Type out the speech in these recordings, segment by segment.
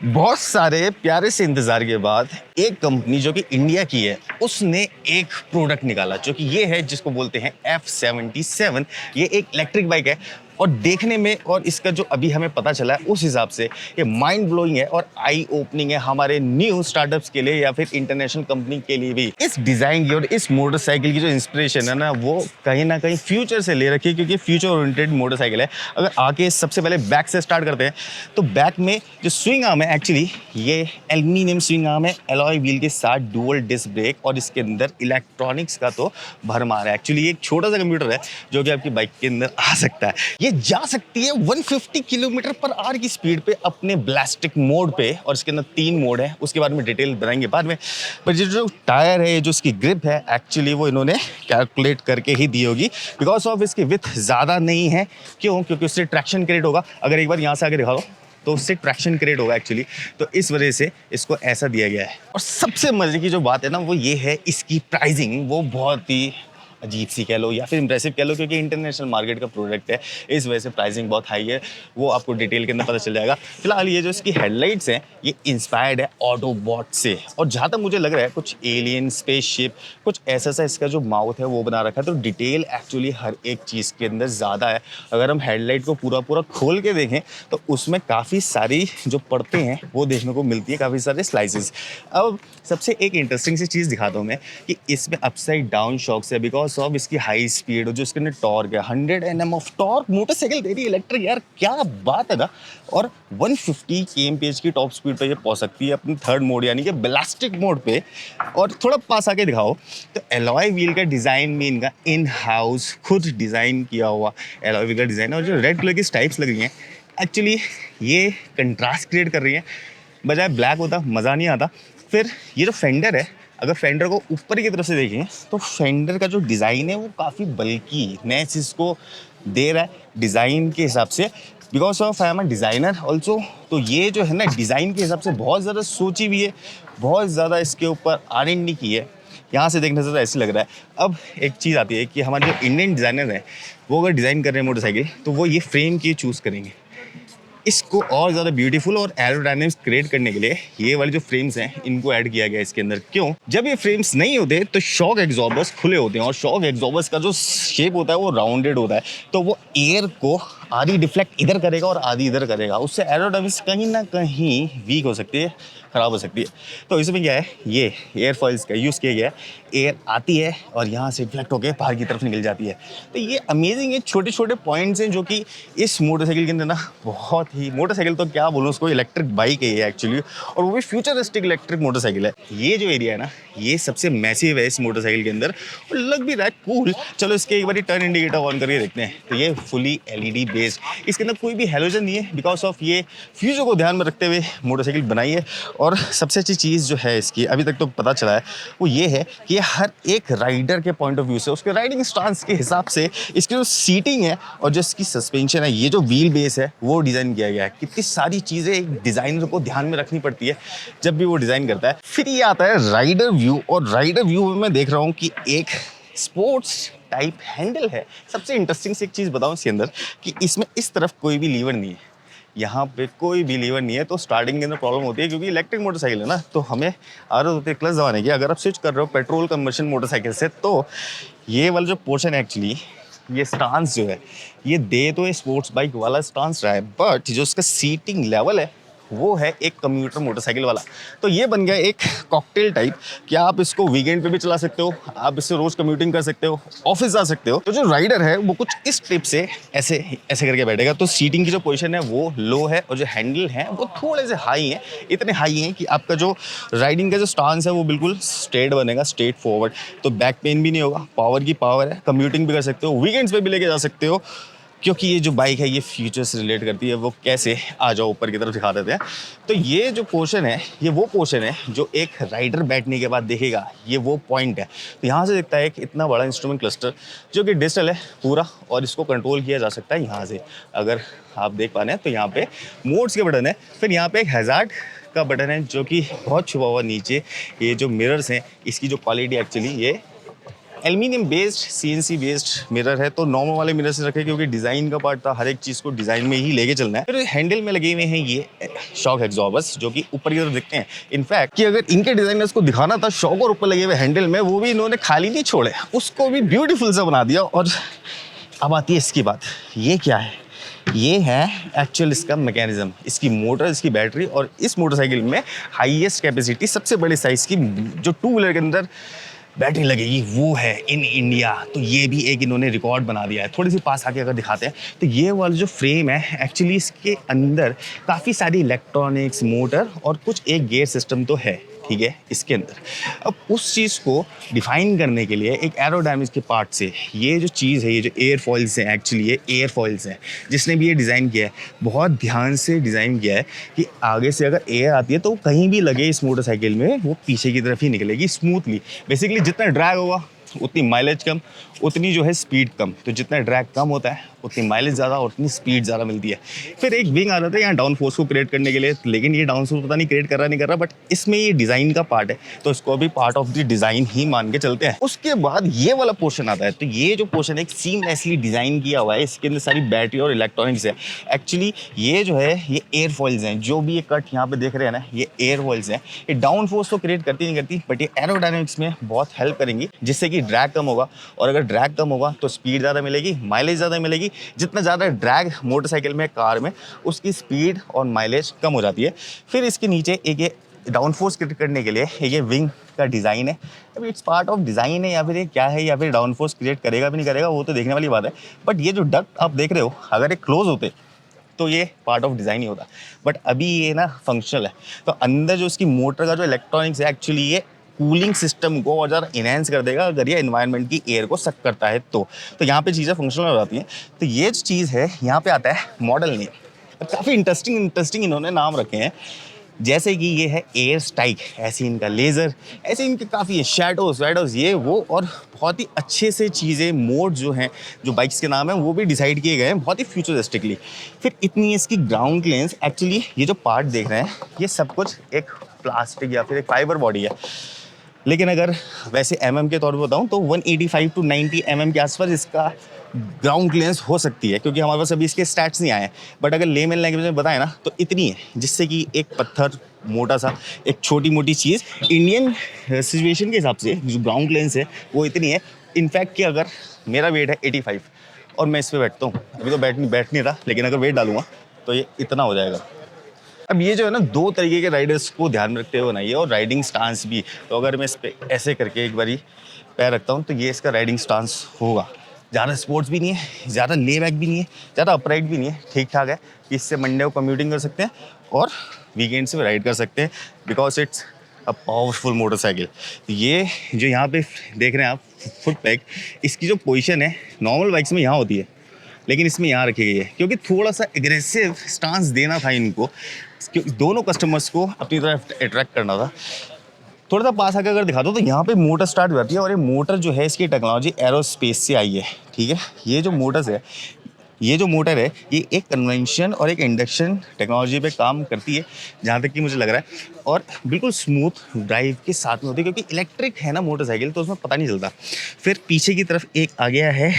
बहुत सारे प्यारे से इंतजार के बाद एक कंपनी जो कि इंडिया की है उसने एक प्रोडक्ट निकाला जो कि ये है जिसको बोलते हैं F77। ये एक इलेक्ट्रिक बाइक है और देखने में और इसका जो अभी हमें पता चला है उस हिसाब से ये माइंड ब्लोइंग है और आई ओपनिंग है हमारे न्यू स्टार्टअप्स के लिए या फिर इंटरनेशनल कंपनी के लिए भी। इस डिजाइन की और इस मोटरसाइकिल की जो इंस्पिरेशन है ना वो कहीं ना कहीं फ्यूचर से ले रखी है क्योंकि फ्यूचर ओरिएंटेड मोटरसाइकिल है। अगर आगे सबसे पहले बैक से स्टार्ट करते हैं तो बैक में जो स्विंग आर्म है एक्चुअली ये एल्यूमिनियम स्विंग आर्म है एलॉय व्हील के साथ डुअल डिस्क ब्रेक और इसके अंदर इलेक्ट्रॉनिक्स का तो भरमार है। एक्चुअली एक छोटा सा कंप्यूटर है जो कि आपकी बाइक के अंदर आ सकता है। ये जा सकती है 150 किलोमीटर पर आवर की स्पीड पे अपने ब्लास्टिक मोड पे और इसके अंदर 3 मोड है उसके बारे में डिटेल बनाएंगे बाद में। पर ये जो टायर है जो इसकी ग्रिप है एक्चुअली वो इन्होंने कैलकुलेट करके ही दी होगी बिकॉज ऑफ इसकी विथ ज़्यादा नहीं है। क्यों? क्योंकि उससे ट्रैक्शन क्रिएट होगा। अगर एक बार यहाँ से आगे दिखा दो तो उससे ट्रैक्शन क्रिएट होगा एक्चुअली, तो इस वजह से इसको ऐसा दिया गया है। और सबसे मजे की जो बात है ना वो ये है इसकी प्राइसिंग, वो बहुत ही अजीब सी कह लो या फिर इंप्रेसिव कह लो क्योंकि इंटरनेशनल मार्केट का प्रोडक्ट है इस वजह से प्राइसिंग बहुत हाई है। वो आपको डिटेल के अंदर पता चल जाएगा। फिलहाल ये जो इसकी हेडलाइट्स हैं ये इंस्पायर्ड है ऑटोबॉट से और जहाँ तक मुझे लग रहा है कुछ एलियन स्पेसशिप कुछ ऐसा सा इसका जो माउथ है वो बना रखा है। तो डिटेल एक्चुअली हर एक चीज़ के अंदर ज़्यादा है। अगर हम हेडलाइट को पूरा पूरा खोल के देखें तो उसमें काफ़ी सारी जो परतें हैं वो देखने को मिलती है, काफ़ी सारे स्लाइसेस। अब सबसे एक इंटरेस्टिंग सी चीज़ दिखाता हूँ मैं कि इसमें अपसाइड डाउन शॉक्स है बिकॉज ऑफ इसकी हाई स्पीड और जो इसके अंदर टॉर्क है 100 Nm ऑफ टॉर्क मोटरसाइकिल दे रही है इलेक्ट्रिक। यार क्या बात है ना। और 150 kmph की टॉप स्पीड पे ये पहुंच सकती है अपनी थर्ड मोड यानी कि ब्लास्टिक मोड पे। और थोड़ा पास आके दिखाओ तो एलॉय व्हील का डिज़ाइन भी इनका इन हाउस खुद डिज़ाइन किया हुआ एलॉय व्हील का डिज़ाइन है। और जो रेड कलर की स्ट्राइप्स लग रही हैं एक्चुअली ये कंट्रास्ट क्रिएट कर रही हैं। बजाय ब्लैक होता मज़ा नहीं आता। फिर ये जो फेंडर है अगर फेंडर को ऊपर की तरफ से देखें तो फेंडर का जो डिज़ाइन है वो काफ़ी बल्कि नेस इसको दे रहा है डिज़ाइन के हिसाब से because of I am a designer also. तो ये जो है ना डिज़ाइन के हिसाब से बहुत ज़्यादा सोची भी है, बहुत ज़्यादा इसके ऊपर R&D की है। यहाँ से देखने से तो ऐसे लग रहा है। अब एक चीज़ आती है कि हमारे जो इंडियन डिज़ाइनर हैं वो अगर डिज़ाइन कर रहे हैं मोटरसाइकिल तो वो ये फ्रेम की चूज़ करेंगे। इसको और ज़्यादा ब्यूटीफुल और एरोडायनेमिक्स क्रिएट करने के लिए ये वाले जो फ्रेम्स हैं इनको ऐड किया गया है इसके अंदर। क्यों? जब ये फ्रेम्स नहीं होते तो शॉक एग्जॉर्बर्स खुले होते हैं और शॉक एग्जॉर्बर्स का जो शेप होता है वो राउंडेड होता है तो वो एयर को आधी डिफ्लेक्ट इधर करेगा और आधी इधर करेगा। उससे एरोडायनेमिक्स कहीं ना कहीं वीक हो सकती है, ख़राब हो सकती है। तो इसमें क्या है ये एयर फॉइल्स का यूज़ किया गया है। एयर आती है और यहाँ से रिफ्लेक्ट होकर बाहर की तरफ निकल जाती है। तो ये अमेजिंग है, छोटे छोटे पॉइंट्स हैं जो कि इस मोटरसाइकिल के अंदर ना बहुत ही, मोटरसाइकिल तो क्या बोलूँ उसको, इलेक्ट्रिक बाइक है ये एक्चुअली और वो भी फ्यूचरिस्टिक इलेक्ट्रिक मोटरसाइकिल है। ये जो एरिया है ना ये सबसे मैसिव है इस मोटरसाइकिल के अंदर और लग भी रहा है कूल। चलो इसके एक बार टर्न इंडिकेटर ऑन करके देखते हैं। तो ये फुली LED बेस्ड, इसके अंदर कोई भी हेलोजन नहीं है बिकॉज ऑफ ये फ्यूचर को ध्यान में रखते हुए मोटरसाइकिल बनाई है। और सबसे अच्छी चीज़ जो है इसकी अभी तक तो पता चला है वो ये है कि ये हर एक राइडर के पॉइंट ऑफ व्यू से उसके राइडिंग स्टांस के हिसाब से इसकी जो सीटिंग है और जो इसकी सस्पेंशन है ये जो व्हील बेस है वो डिज़ाइन किया गया है। कितनी सारी चीज़ें एक डिज़ाइनर को ध्यान में रखनी पड़ती है जब भी वो डिज़ाइन करता है। फिर ये आता है राइडर व्यू और राइडर व्यू में मैं देख रहा हूँ कि एक स्पोर्ट्स टाइप हैंडल है। सबसे इंटरेस्टिंग सी एक चीज़ बताऊँ इसके अंदर कि इसमें इस तरफ कोई भी लीवर नहीं है, यहाँ पे कोई भी लीवर नहीं है। तो स्टार्टिंग के अंदर प्रॉब्लम होती है क्योंकि इलेक्ट्रिक मोटरसाइकिल है ना तो हमें आदत होती है क्लच दबाने की। अगर आप स्विच कर रहे हो पेट्रोल कंबशन मोटरसाइकिल से तो ये वाला जो पोर्शन है एक्चुअली ये स्टांस जो है ये दे तो स्पोर्ट्स बाइक वाला स्टांस रहा है बट जो उसका सीटिंग लेवल है वो है एक कम्यूटर मोटरसाइकिल वाला। तो ये बन गया एक कॉकटेल टाइप कि आप इसको वीकेंड पे भी चला सकते हो, आप इससे रोज कम्यूटिंग कर सकते हो, ऑफिस जा सकते हो। तो जो राइडर है वो कुछ इस ट्रिप से ऐसे ऐसे करके बैठेगा। तो सीटिंग की जो पोजीशन है वो लो है और जो हैंडल है वो थोड़े से हाई हैं, इतने हाई हैं कि आपका जो राइडिंग का जो स्टांस है वो बिल्कुल स्ट्रेट बनेगा, स्ट्रेट फॉरवर्ड। तो बैक पेन भी नहीं होगा, पावर की पावर है, कम्यूटिंग भी कर सकते हो, वीकेंड्स पे भी लेके जा सकते हो। क्योंकि ये जो बाइक है ये फ्यूचर से रिलेट करती है। वो कैसे, आ जाओ ऊपर की तरफ दिखा देते हैं। तो ये जो पोर्शन है ये वो पोर्शन है जो एक राइडर बैठने के बाद देखेगा, ये वो पॉइंट है। तो यहाँ से दिखता है एक इतना बड़ा इंस्ट्रूमेंट क्लस्टर जो कि डिजिटल है पूरा और इसको कंट्रोल किया जा सकता है यहाँ से। अगर आप देख पा रहे हैं तो यहाँ पे मोड्स के बटन है, फिर यहाँ पे एक हैज़ार्ड का बटन है जो कि बहुत छुपा हुआ नीचे। ये जो मिरर्स हैं इसकी जो क्वालिटी एक्चुअली ये aluminium based CNC based mirror है, तो नॉर्मल वाले मिरर से रखे क्योंकि डिज़ाइन का पार्ट था, हर एक चीज़ को डिज़ाइन में ही लेके चलना है। फिर हैंडल में लगे हुए हैं ये शॉक एग्जॉर्बर्स जो कि ऊपर की तरफ दिखते हैं। इनफैक्ट कि अगर इनके डिज़ाइनर्स को दिखाना था शॉक और ऊपर लगे हुए हैंडल में, वो भी इन्होंने खाली नहीं छोड़े, उसको भी ब्यूटीफुल सा बना दिया। और अब आती है इसकी बात, ये क्या है? ये है एक्चुअल इसका मैकेनिज्म, इसकी मोटर, इसकी बैटरी। और इस मोटरसाइकिल में हाईएस्ट कैपेसिटी, सबसे बड़े साइज़ की जो टू व्हीलर के अंदर बैटरी लगेगी वो है इन इंडिया। तो ये भी एक इन्होंने रिकॉर्ड बना दिया है। थोड़ी सी पास आके अगर दिखाते हैं तो ये वाला जो फ्रेम है एक्चुअली इसके अंदर काफ़ी सारी इलेक्ट्रॉनिक्स, मोटर और कुछ एक गियर सिस्टम तो है, ठीक है, इसके अंदर। अब उस चीज़ को डिफाइन करने के लिए एक एरोडायनामिक्स के पार्ट से ये जो चीज़ है, ये जो एयर फॉइल्स हैं, एक्चुअली ये एयर फॉइल्स हैं। जिसने भी ये डिज़ाइन किया है बहुत ध्यान से डिज़ाइन किया है कि आगे से अगर एयर आती है तो वो कहीं भी लगे इस मोटरसाइकिल में, वो पीछे की तरफ ही निकलेगी स्मूथली। बेसिकली जितना ड्रैग होगा उतनी माइलेज कम, उतनी जो है स्पीड कम। तो जितना ड्रैग कम होता है उतनी माइलेज ज़्यादा और उतनी स्पीड ज़्यादा मिलती है। फिर एक विंग आ जाता है यहाँ डाउन फोर्स को क्रिएट करने के लिए, लेकिन ये डाउन फोर्स पता नहीं क्रिएट कर रहा नहीं कर रहा, बट इसमें ये डिज़ाइन का पार्ट है तो इसको भी पार्ट ऑफ द डिज़ाइन ही मान के चलते हैं। उसके बाद ये वाला पोर्शन आता है, तो ये जो पोर्शन एक सीमलेसली डिज़ाइन किया हुआ है, इसके अंदर सारी बैटरी और इलेक्ट्रॉनिक्स है। एक्चुअली ये जो है ये एयर फॉइल्स हैं, जो भी ये कट यहाँ पे देख रहे हैं ना, ये एयर फॉइल्स हैं। ये डाउन फोर्स तो क्रिएट करती नहीं करती, बट ये एरोडायनामिक्स में बहुत हेल्प करेंगी, जिससे कि ड्रैग कम होगा। और अगर ड्रैग कम होगा तो स्पीड ज़्यादा मिलेगी, माइलेज ज़्यादा मिलेगी। जितना ज़्यादा ड्रैग मोटरसाइकिल में, कार में, उसकी स्पीड और माइलेज कम हो जाती है। फिर इसके नीचे एक ये डाउन फोर्स क्रिएट करने के लिए ये विंग का डिज़ाइन है। अभी इट्स पार्ट ऑफ डिज़ाइन है या फिर ये क्या है, या फिर डाउन फोर्स क्रिएट करेगा भी नहीं करेगा, वो तो देखने वाली बात है। बट ये जो डक्ट आप देख रहे हो, अगर ये क्लोज होते तो ये पार्ट ऑफ डिज़ाइन ही होता, बट अभी ये ना फंक्शनल है। तो अंदर जो इसकी मोटर का जो इलेक्ट्रॉनिक्स है, एक्चुअली ये कूलिंग सिस्टम को और ज़्यादा इनहेंस कर देगा अगर ये एनवायरनमेंट की एयर को सक करता है तो यहाँ पे चीज़ें फंक्शनल हो जाती हैं। तो ये जो चीज़ है यहाँ पे आता है मॉडल नेम। काफ़ी इंटरेस्टिंग इन्होंने नाम रखे हैं, जैसे कि ये है एयर स्ट्राइक, ऐसे इनका लेज़र, ऐसे इनके काफ़ी है शैडोज़ ये वो, और बहुत ही अच्छे से चीज़ें, मोड जो हैं, जो बाइक्स के नाम हैं वो भी डिसाइड किए गए हैं बहुत ही फ्यूचरिस्टिकली। फिर इतनी इसकी ग्राउंड क्लियरेंस, एक्चुअली ये जो पार्ट देख रहे हैं ये सब कुछ एक प्लास्टिक या फिर एक फाइबर बॉडी है, लेकिन अगर वैसे mm के तौर पर बताऊँ तो 185 to 90 mm के आसपास इसका ग्राउंड क्लियरेंस हो सकती है, क्योंकि हमारे पास अभी इसके स्टैट्स नहीं आए हैं। बट अगर लेमन लैंग्वेज में बताएं ना तो इतनी है, जिससे कि एक पत्थर मोटा सा, एक छोटी मोटी चीज़, इंडियन सिचुएशन के हिसाब से जो ग्राउंड क्लियरेंस है वो इतनी है। इनफैक्ट कि अगर मेरा वेट है 85 और मैं इस पर बैठता हूँ, अभी तो बैठ नहीं रहा, लेकिन अगर वेट डालूंगा तो ये इतना हो जाएगा। अब ये जो है ना, दो तरीके के राइडर्स को ध्यान में रखते हुए बनाइए, और राइडिंग स्टांस भी। तो अगर मैं इस पर ऐसे करके एक बारी पैर रखता हूँ तो ये इसका राइडिंग स्टांस होगा। ज़्यादा स्पोर्ट्स भी नहीं है, ज़्यादा ले बैक भी नहीं है, ज़्यादा अपराइट भी नहीं है, ठीक ठाक है। इससे मंडे को कम्यूटिंग कर सकते हैं और वीकेंड से भी राइड कर सकते हैं, because it's a powerful motorcycle. ये जो यहाँ पे देख रहे हैं आप फुट पैक, इसकी जो पोजीशन है नॉर्मल बाइक्स में यहाँ होती है, लेकिन इसमें यहाँ रखी गई है क्योंकि थोड़ा सा एग्रेसिव स्टांस देना था इनको, दोनों कस्टमर्स को अपनी तरफ अट्रैक्ट करना था। थोड़ा सा पास आकर अगर दिखा दो तो यहाँ पे मोटर स्टार्ट हो जाती है, और ये मोटर जो है इसकी टेक्नोलॉजी एरोस्पेस से आई है, ठीक है। ये जो मोटर्स है, ये जो मोटर है, ये एक कन्वेंशन और एक इंडक्शन टेक्नोलॉजी पे काम करती है, जहाँ तक कि मुझे लग रहा है, और बिल्कुल स्मूथ ड्राइव के साथ में होती है, क्योंकि इलेक्ट्रिक है ना मोटरसाइकिल, तो उसमें पता नहीं चलता। फिर पीछे की तरफ एक आ गया है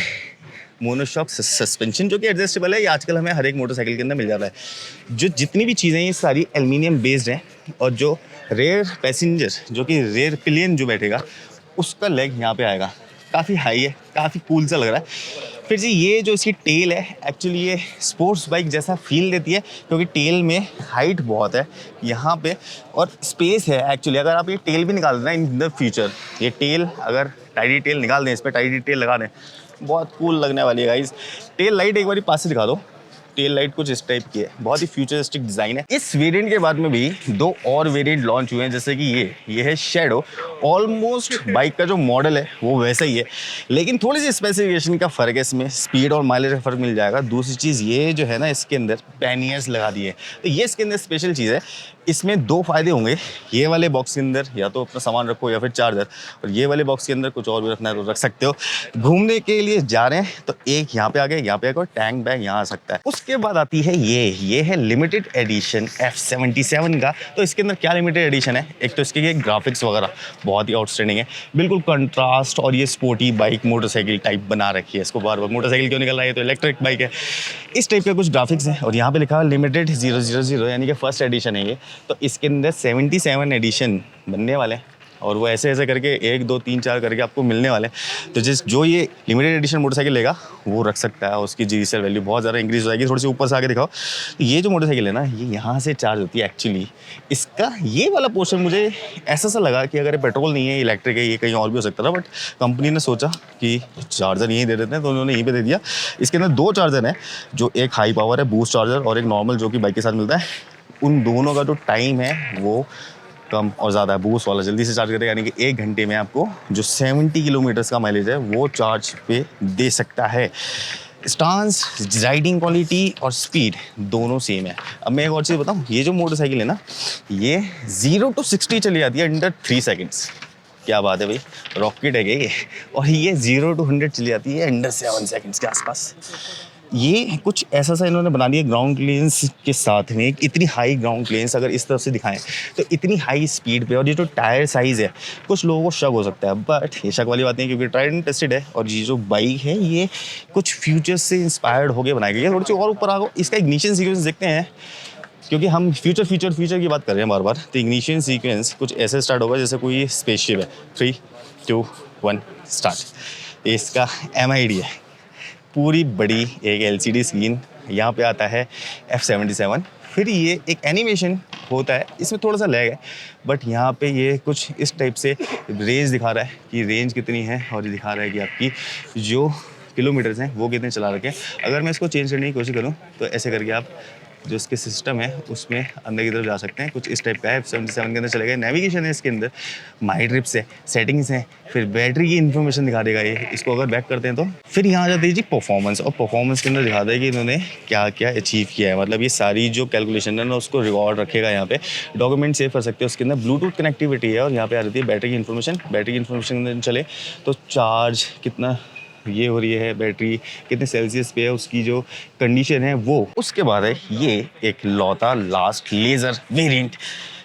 मोनोशॉक सस्पेंशन, जो कि एडजस्टेबल है, ये आजकल हमें हर एक मोटरसाइकिल के अंदर मिल जाता है। जो जितनी भी चीज़ें ये सारी एल्युमिनियम बेस्ड हैं, और जो रेयर पैसेंजर, जो कि रेयर पिलियन जो बैठेगा, उसका लेग यहाँ पे आएगा। काफ़ी हाई है, काफ़ी कूल सा लग रहा है। फिर जी ये जो इसकी टेल है, एक्चुअली ये स्पोर्ट्स बाइक जैसा फील देती है, क्योंकि टेल में हाइट बहुत है यहाँ पे और स्पेस है। एक्चुअली अगर आप ये टेल भी निकाल देना इन द फ्यूचर, ये टेल अगर टाइडी टेल निकाल दें, इस पर टाइडी टेल लगा दें, बहुत कूल लगने वाली है गाइस। टेल लाइट एक बार पास से दिखा दो, टेल लाइट कुछ इस टाइप की है, बहुत ही फ्यूचरिस्टिक डिज़ाइन है। इस वेरिएंट के बाद में भी दो और वेरिएंट लॉन्च हुए हैं, जैसे कि ये है शैडो। ऑलमोस्ट बाइक का जो मॉडल है वो वैसा ही है, लेकिन थोड़ी सी स्पेसिफिकेशन का फ़र्क है, इसमें स्पीड और माइलेज का फ़र्क मिल जाएगा। दूसरी चीज़ ये जो है ना, इसके अंदर पैनियर्स लगा दिए, तो ये इसके अंदर स्पेशल चीज़ है। इसमें दो फ़ायदे होंगे, ये वाले बॉक्स के अंदर या तो अपना सामान रखो या फिर चार्जर, और ये वाले बॉक्स के अंदर कुछ और भी रखना है तो रख सकते हो। घूमने के लिए जा रहे हैं तो एक यहाँ पे आ गया, यहाँ पे एक और टैंक बैग यहाँ आ सकता है। उसके बाद आती है ये है लिमिटेड एडिशन F77 का। तो इसके अंदर क्या लिमिटेड एडिशन है, एक तो इसके ये ग्राफिक्स वगैरह बहुत ही आउटस्टैंडिंग है, बिल्कुल कंट्रास्ट। और ये स्पोर्टी बाइक मोटरसाइकिल टाइप बना रखी है इसको, बार बार मोटरसाइकिल क्यों निकल रहा है, तो इलेक्ट्रिक बाइक है। इस टाइप के कुछ ग्राफिक्स हैं और यहाँ पे लिखा है लिमिटेड 000, यानी कि फर्स्ट एडिशन है ये। तो इसके अंदर 77 एडिशन बनने वाले हैं और वो ऐसे ऐसे करके 1 2 3 4 करके आपको मिलने वाले हैं। तो जो ये लिमिटेड एडिशन मोटरसाइकिल लेगा वो रख सकता है, उसकी जी रीसेल वैल्यू बहुत ज़्यादा इंक्रीज हो जाएगी। थोड़ी सी ऊपर से आगे दिखाओ, तो ये जो मोटरसाइकिल है ना, ये यहाँ से चार्ज होती है एक्चुअली। इसका ये वाला पोर्शन मुझे ऐसा सा लगा कि अगर पेट्रोल नहीं है, इलेक्ट्रिक है, ये कहीं और भी हो सकता था, बट कंपनी ने सोचा कि चार्जर यहीं दे देते हैं, तो उन्होंने यहीं पर दे दिया। इसके अंदर 2 चार्जर हैं, जो एक हाई पावर है बूस्ट चार्जर और एक नॉर्मल जो कि बाइक के साथ मिलता है। उन दोनों का जो टाइम है वो कम और ज़्यादा है। बूस्ट वाला जल्दी से चार्ज करेगा, यानी कि 1 घंटे में आपको जो 70 किलोमीटर्स का माइलेज है वो चार्ज पे दे सकता है। स्टांस, राइडिंग क्वालिटी और स्पीड दोनों सेम है। अब मैं एक और चीज़ बताऊँ, ये जो मोटरसाइकिल है ना, ये 0 to 60 चली जाती है अंडर 3 सेकेंड्स। क्या बात है भाई, रॉकेट है क्या ये। और ये 0 to 100 चली जाती है अंडर 7 सेकेंड्स के आसपास। ये कुछ ऐसा सा इन्होंने बना दिया ग्राउंड क्लियरेंस के साथ में, इतनी हाई ग्राउंड क्लियरेंस अगर इस तरफ से दिखाएं तो इतनी हाई स्पीड पे। और ये जो टायर साइज़ है, कुछ लोगों को शक हो सकता है, बट ये शक वाली बात नहीं है क्योंकि ट्राइड एंड टेस्टेड है। और ये जो बाइक है ये कुछ फ्यूचर्स से इंस्पायर्ड होकर बनाई गई है। थोड़ी सी और ऊपर आ गो, इसका इग्निशन सीक्वेंस देखते हैं, क्योंकि हम फ्यूचर की बात कर रहे हैं बार बार। तो इग्निशन सीक्वेंस कुछ ऐसे स्टार्ट होगा जैसे कोई स्पेसशिप है। 3 2 1 स्टार्ट। इसका MID है, पूरी बड़ी एक LCD स्क्रीन। यहाँ पे आता है F77। फिर ये एक एनिमेशन होता है, इसमें थोड़ा सा लैग है, बट यहाँ पे ये कुछ इस टाइप से रेंज दिखा रहा है कि रेंज कितनी है, और ये दिखा रहा है कि आपकी जो किलोमीटर्स हैं वो कितने चला रखे हैं। अगर मैं इसको चेंज करने की कोशिश करूँ तो ऐसे करके आप जो इसके सिस्टम है उसमें अंदर की तरफ जा सकते हैं। कुछ इस टाइप का है, F77 के अंदर चलेगा। नेविगेशन है इसके अंदर, माई ट्रिप्स है, सेटिंग्स हैं, फिर बैटरी की इन्फॉर्मेशन दिखा देगा ये। इसको अगर बैक करते हैं तो फिर यहाँ आ जाती है जी परफॉर्मेंस। और परफॉर्मेंस के अंदर दिखाता है कि इन्होंने क्या क्या अचीव किया है, मतलब ये सारी जो कैलकुलेशन है ना उसको रिकॉर्ड रखेगा। यहाँ पे डॉक्यूमेंट सेव कर सकते हो। उसके अंदर ब्लूटूथ कनेक्टिविटी है और यहाँ पे आ जाती है बैटरी की इन्फॉर्मेशन। बैटरी की इन्फॉर्मेशन के अंदर चले तो चार्ज कितना ये हो रही है, बैटरी कितने सेल्सियस पे है, उसकी जो कंडीशन है वो। उसके बाद है ये एक लौता लास्ट लेज़र वेरिएंट।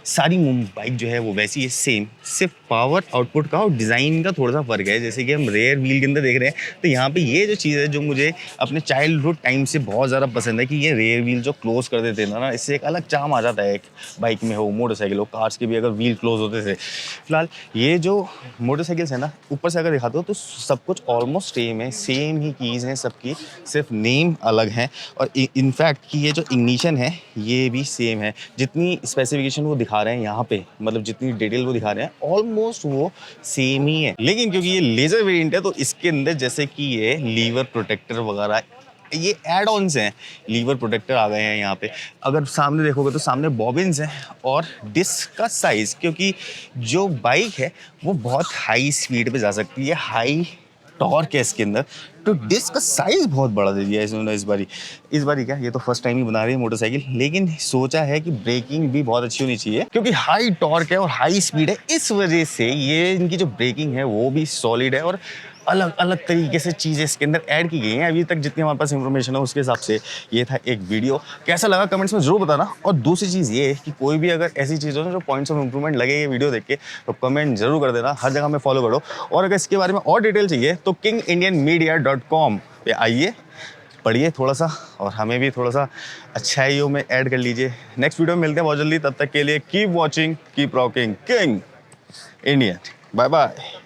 सारी बाइक जो है वो वैसी है सेम, सिर्फ पावर आउटपुट का और डिज़ाइन का थोड़ा सा फ़र्क है। जैसे कि हम रेयर व्हील के अंदर देख रहे हैं, तो यहाँ पे ये जो चीज़ है जो मुझे अपने चाइल्डहुड टाइम से बहुत ज़्यादा पसंद है कि ये रेयर व्हील जो क्लोज कर देते हैं ना, इससे एक अलग चार्म आ जाता है। एक बाइक में हो, मोटरसाइकिल हो, कार्स के भी अगर व्हील क्लोज होते थे। फिलहाल ये जो मोटरसाइकिल्स है ना, ऊपर से अगर दिखाते हो तो सब कुछ ऑलमोस्ट सेम है, सेम ही कीज़ हैं सबकी, सिर्फ नेम अलग है। और इनफैक्ट कि ये जो इग्निशन है ये भी सेम है। जितनी स्पेसिफिकेशन वो दिखा रहे हैं यहाँ पे, मतलब जितनी डिटेल वो दिखा रहे हैं ऑलमोस्ट वो सेम ही है। लेकिन क्योंकि ये लेज़र वेरिएंट है तो इसके अंदर जैसे कि ये लीवर प्रोटेक्टर वगैरह, ये एड ऑन्स हैं। लीवर प्रोटेक्टर आ गए हैं यहाँ पे। अगर सामने देखोगे तो सामने बॉबिन्स हैं। और डिस्क का साइज़, क्योंकि जो बाइक है वो बहुत हाई स्पीड पे जा सकती है, हाई टॉर्क है इसके अंदर, तो डिस्क का साइज़ बहुत बड़ा दे दिया है इन्होंने इस बारी क्या, ये तो फर्स्ट टाइम ही बना रही है मोटरसाइकिल, लेकिन सोचा है कि ब्रेकिंग भी बहुत अच्छी होनी चाहिए क्योंकि हाई टॉर्क है और हाई स्पीड है। इस वजह से ये इनकी जो ब्रेकिंग है वो भी सॉलिड है और अलग अलग तरीके से चीज़ें इसके अंदर ऐड की गई हैं। अभी तक जितनी हमारे पास इंफॉर्मेशन है उसके हिसाब से ये था एक वीडियो। कैसा लगा कमेंट्स में ज़रूर बताना। और दूसरी चीज़ ये है कि कोई भी अगर ऐसी चीज़ हो जो पॉइंट्स ऑफ इंप्रूवमेंट लगे ये वीडियो देख के, तो कमेंट जरूर कर देना। हर जगह में फॉलो करो। और अगर इसके बारे में और डिटेल चाहिए तो kingindianmedia.com पे आइए, पढ़िए थोड़ा सा और हमें भी थोड़ा सा अच्छाइयों में ऐड कर लीजिए। नेक्स्ट वीडियो में मिलते हैं बहुत जल्दी। तब तक के लिए keep watching, keep rocking king Indian. Bye bye.